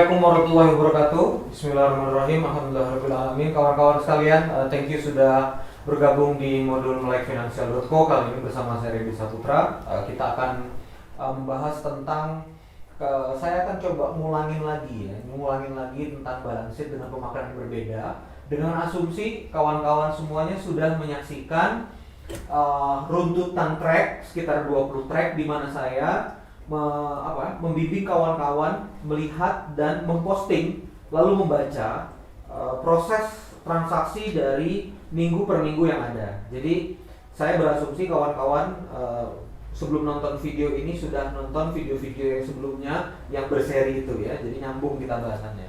Assalamualaikum warahmatullahi wabarakatuh. Bismillahirrahmanirrahim. Alhamdulillahirrahmanirrahim. Kawan-kawan sekalian, thank you sudah bergabung di modul melekfinancial.co. Kali ini bersama saya Redi Saputra. Kita akan membahas tentang saya akan coba ngulangin lagi tentang balance sheet dengan pemakaian yang berbeda, dengan asumsi kawan-kawan semuanya sudah menyaksikan runtutan track sekitar 20 track di mana saya membimbing kawan-kawan melihat dan memposting lalu membaca proses transaksi dari minggu per minggu yang ada. Jadi saya berasumsi kawan-kawan sebelum nonton video ini sudah nonton video-video yang sebelumnya yang berseri itu ya. Jadi nyambung kita bahasannya.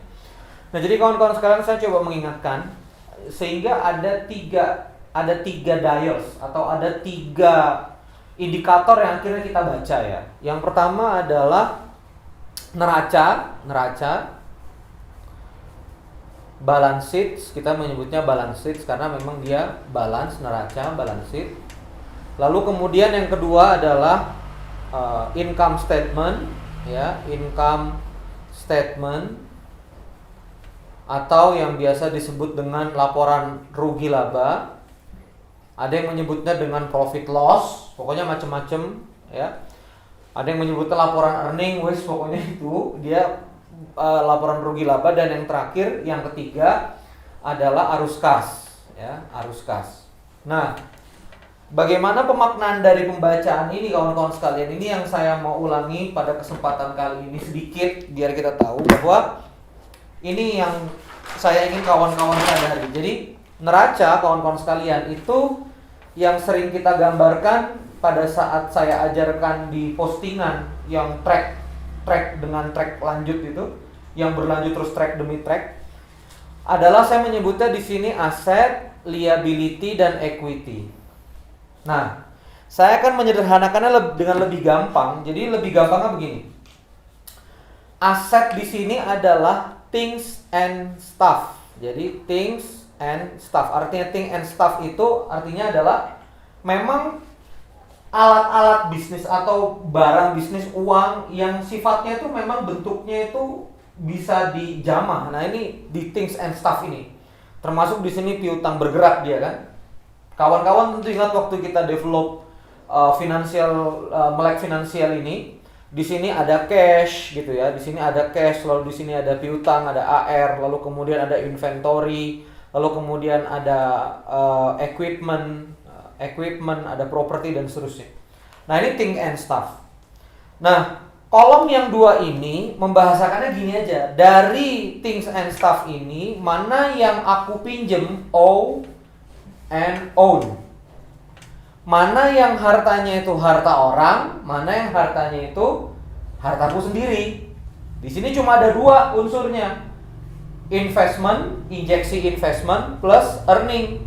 Nah, jadi kawan-kawan sekalian, saya coba mengingatkan sehingga ada tiga dials atau ada tiga indikator yang akhirnya kita baca ya. Yang pertama adalah neraca balance sheet. Kita menyebutnya balance sheet karena memang dia balance sheet. Lalu kemudian yang kedua adalah income statement ya, income statement atau yang biasa disebut dengan laporan rugi laba. Ada yang menyebutnya dengan profit loss, pokoknya macam-macam ya. Ada yang menyebutnya laporan earning, pokoknya itu dia laporan rugi laba. Dan yang terakhir, yang ketiga adalah arus kas ya, arus kas. Nah, bagaimana pemaknaan dari pembacaan ini kawan-kawan sekalian? Ini yang saya mau ulangi pada kesempatan kali ini sedikit biar kita tahu bahwa ini yang saya ingin kawan-kawan sadari. Jadi neraca kawan-kawan sekalian itu yang sering kita gambarkan pada saat saya ajarkan di postingan yang track dengan track lanjut itu, yang berlanjut terus track demi track, adalah saya menyebutnya di sini aset, liability dan equity. Nah, saya akan menyederhanakannya dengan lebih gampang. Jadi lebih gampangnya begini. Aset di sini adalah things and stuff. Jadi things and stuff. Artinya thing and stuff itu artinya adalah memang alat-alat bisnis atau barang bisnis, uang yang sifatnya itu memang bentuknya itu bisa dijamah. Nah, ini di things and stuff ini. Termasuk di sini piutang bergerak dia kan. Kawan-kawan tentu ingat waktu kita develop melek finansial ini, di sini ada cash gitu ya. Di sini ada cash, lalu di sini ada piutang, ada AR, lalu kemudian ada inventory, lalu kemudian ada equipment, ada property dan seterusnya. Nah, ini thing and stuff. Nah, kolom yang dua ini membahasakannya gini aja. Dari things and stuff ini, mana yang aku pinjem, owe and own. Mana yang hartanya itu harta orang, mana yang hartanya itu hartaku sendiri. Di sini cuma ada dua unsurnya. Investment, injeksi investment plus earning.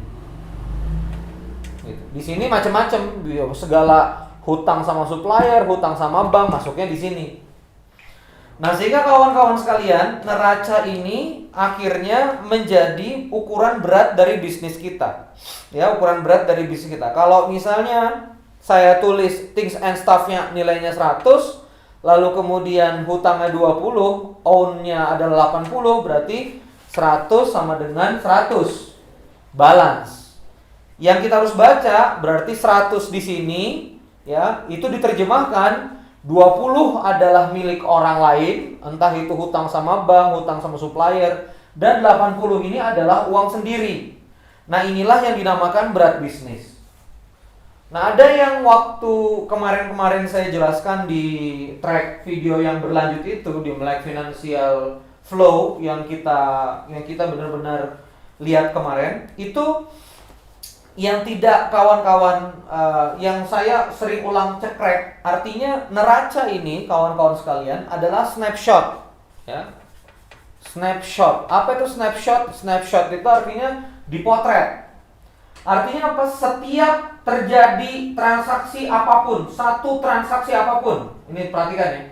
Di sini macam-macam, segala hutang sama supplier, hutang sama bank masuknya di sini. Nah, sehingga kawan-kawan sekalian, neraca ini akhirnya menjadi ukuran berat dari bisnis kita. Ya, ukuran berat dari bisnis kita. Kalau misalnya saya tulis things and stuff-nya nilainya 100, lalu kemudian hutangnya 20, own-nya adalah 80, berarti 100 sama dengan 100. Balance. Yang kita harus baca berarti 100 di sini ya, itu diterjemahkan 20 adalah milik orang lain, entah itu hutang sama bank, hutang sama supplier, dan 80 ini adalah uang sendiri. Nah, inilah yang dinamakan berat bisnis. Nah, ada yang waktu kemarin saya jelaskan di track video yang berlanjut itu di Melek Financial Flow yang kita benar-benar lihat kemarin, itu yang tidak kawan-kawan yang saya sering ulang cekrek. Artinya neraca ini kawan-kawan sekalian adalah snapshot ya. Snapshot. Apa itu snapshot? Snapshot itu artinya dipotret. Artinya apa? Setiap terjadi transaksi apapun, satu transaksi apapun. Ini perhatikan ya.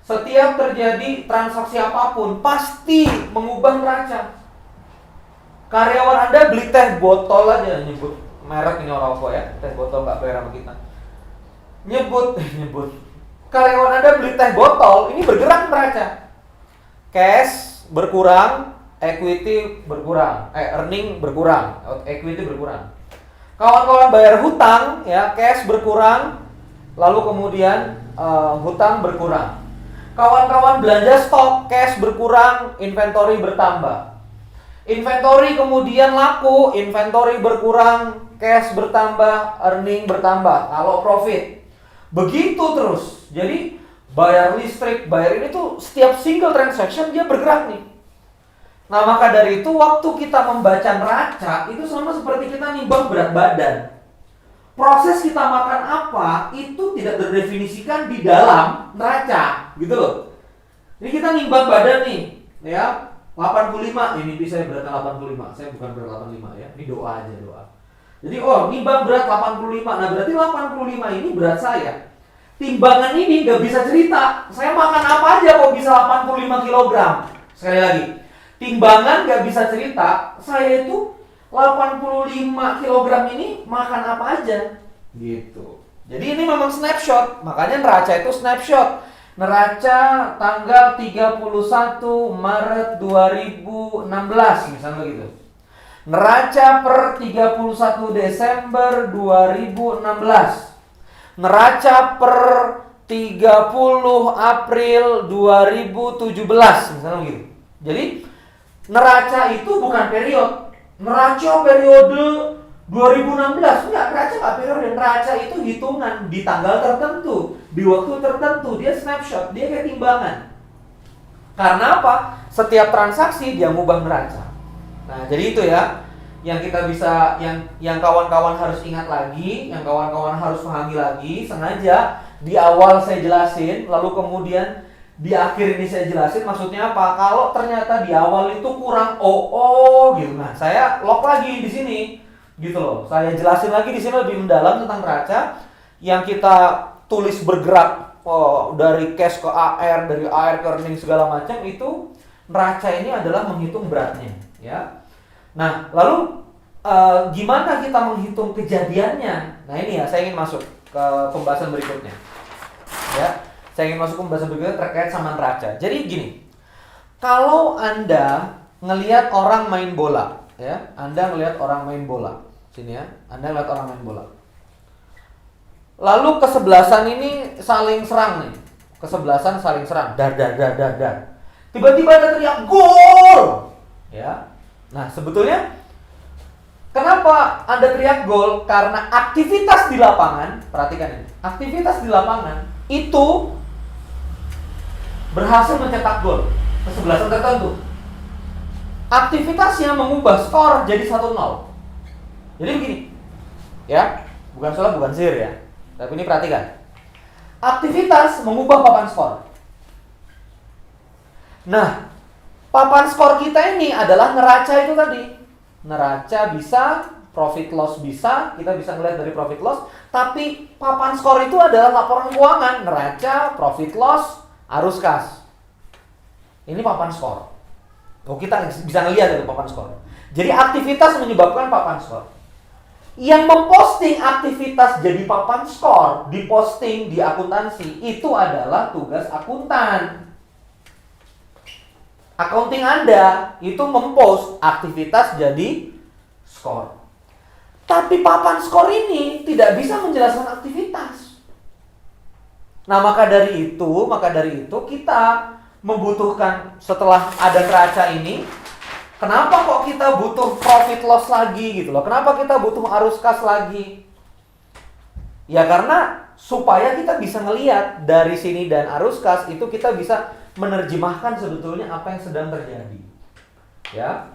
Setiap terjadi transaksi apapun pasti mengubah neraca. Karyawan Anda beli teh botol aja, nyebut merek ini orang kok ya, teh botol nggak bayar sama kita. Nyebut. Karyawan Anda beli teh botol, ini bergerak neraca. cash berkurang, equity berkurang, earning berkurang, equity berkurang. Kawan-kawan bayar hutang, ya, cash berkurang, lalu kemudian hutang berkurang. Kawan-kawan belanja stok, cash berkurang, inventory bertambah. Inventory kemudian laku, inventory berkurang, cash bertambah, earning bertambah. Kalau profit, begitu terus. Jadi bayar listrik, bayar ini tuh setiap single transaction dia bergerak nih. Nah, maka dari itu waktu kita membaca neraca itu sama seperti kita nimbang berat badan. Proses kita makan apa itu tidak terdefinisikan di dalam neraca, gitu loh. Jadi kita nimbang badan nih, ya, 85. Ini mimpi saya beratnya 85. Saya bukan berat 85 ya. Ini doa aja, doa. Jadi nimbang berat 85. Nah, berarti 85 ini berat saya. Timbangan ini nggak bisa cerita. Saya makan apa aja kok bisa 85 kg. Sekali lagi. Timbangan gak bisa cerita, saya itu 85 kg ini makan apa aja. Gitu. Jadi ini memang snapshot, makanya neraca itu snapshot. Neraca tanggal 31 Maret 2016 misalnya begitu. Neraca per 31 Desember 2016. Neraca per 30 April 2017 misalnya begitu. Jadi neraca itu bukan periode. Neraca periode 2016. Enggak, neraca nggak periode. Neraca itu hitungan di tanggal tertentu, di waktu tertentu. Dia snapshot, dia kayak timbangan. Karena apa? Setiap transaksi dia ngubah neraca. Nah, jadi itu ya yang kita bisa, yang kawan-kawan harus ingat lagi, yang kawan-kawan harus pahami lagi. Sengaja di awal saya jelasin, lalu kemudian di akhir ini saya jelasin maksudnya apa. Kalau ternyata di awal itu kurang gitu, nah saya lock lagi di sini, gitu loh. Saya jelasin lagi di sini lebih mendalam tentang neraca yang kita tulis bergerak dari cash ke AR, dari AR ke earning segala macam. Itu neraca ini adalah menghitung beratnya, ya. Nah, lalu gimana kita menghitung kejadiannya? Nah ini ya, saya ingin masuk ke pembahasan berikutnya, ya. Saya ingin masuk ke pembahasan berikutnya terkait sama neraca. Jadi gini, kalau Anda ngelihat orang main bola, ya, Anda ngelihat orang main bola, sini ya, Anda ngelihat orang main bola. Lalu kesebelasan ini saling serang nih, kesebelasan saling serang, dar. Tiba-tiba ada teriak gol, ya. Nah sebetulnya kenapa Anda teriak gol? Karena aktivitas di lapangan, perhatikan ini, aktivitas di lapangan itu berhasil mencetak gol kesebelasan tertentu. Aktivitasnya mengubah skor jadi 1-0. Jadi begini, ya, bukan sholat, bukan sihir ya, tapi ini perhatikan. Aktivitas mengubah papan skor. Nah, papan skor kita ini adalah neraca itu tadi. Neraca bisa, profit loss bisa, kita bisa ngeliat dari profit loss. Tapi papan skor itu adalah laporan keuangan, neraca, profit loss, arus kas. Ini papan skor. Kita bisa ngelihat dari papan skor. Jadi aktivitas menyebabkan papan skor. Yang memposting aktivitas jadi papan skor, diposting di akuntansi, itu adalah tugas akuntan. Accounting Anda itu mempost aktivitas jadi skor. Tapi papan skor ini tidak bisa menjelaskan aktivitas. Nah, maka dari itu kita membutuhkan, setelah ada neraca ini, kenapa kok kita butuh profit loss lagi gitu loh? Kenapa kita butuh arus kas lagi? Ya karena supaya kita bisa ngelihat dari sini dan arus kas itu kita bisa menerjemahkan sebetulnya apa yang sedang terjadi. Ya.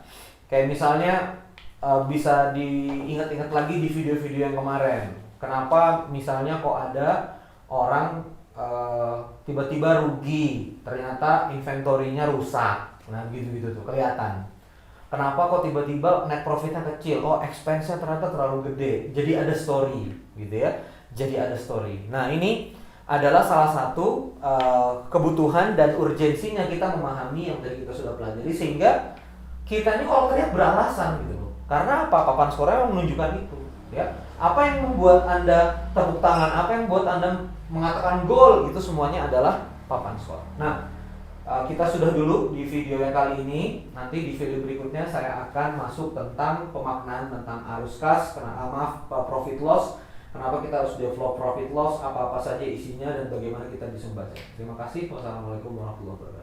Kayak misalnya bisa diingat-ingat lagi di video-video yang kemarin. Kenapa misalnya kok ada orang tiba-tiba rugi, ternyata inventory-nya rusak. Nah, gitu-gitu tuh kelihatan. Kenapa kok tiba-tiba net profitnya kecil? Oh, expense-nya ternyata terlalu gede. Jadi ada story, gitu ya. Jadi ada story. Nah, ini adalah salah satu kebutuhan dan urgensinya kita memahami yang tadi kita sudah pelajari, sehingga kita ini kalau teriak beralasan gitu loh. Karena apa? Papan skornya menunjukkan itu, ya. Apa yang membuat Anda tepuk tangan, apa yang membuat Anda mengatakan gol, itu semuanya adalah papan skor. Nah, kita sudah dulu di video yang kali ini. Nanti di video berikutnya saya akan masuk tentang pemaknaan tentang arus kas, profit loss. Kenapa kita harus develop profit loss, apa-apa saja isinya dan bagaimana kita bisa membaca. Terima kasih. Wassalamualaikum warahmatullahi wabarakatuh.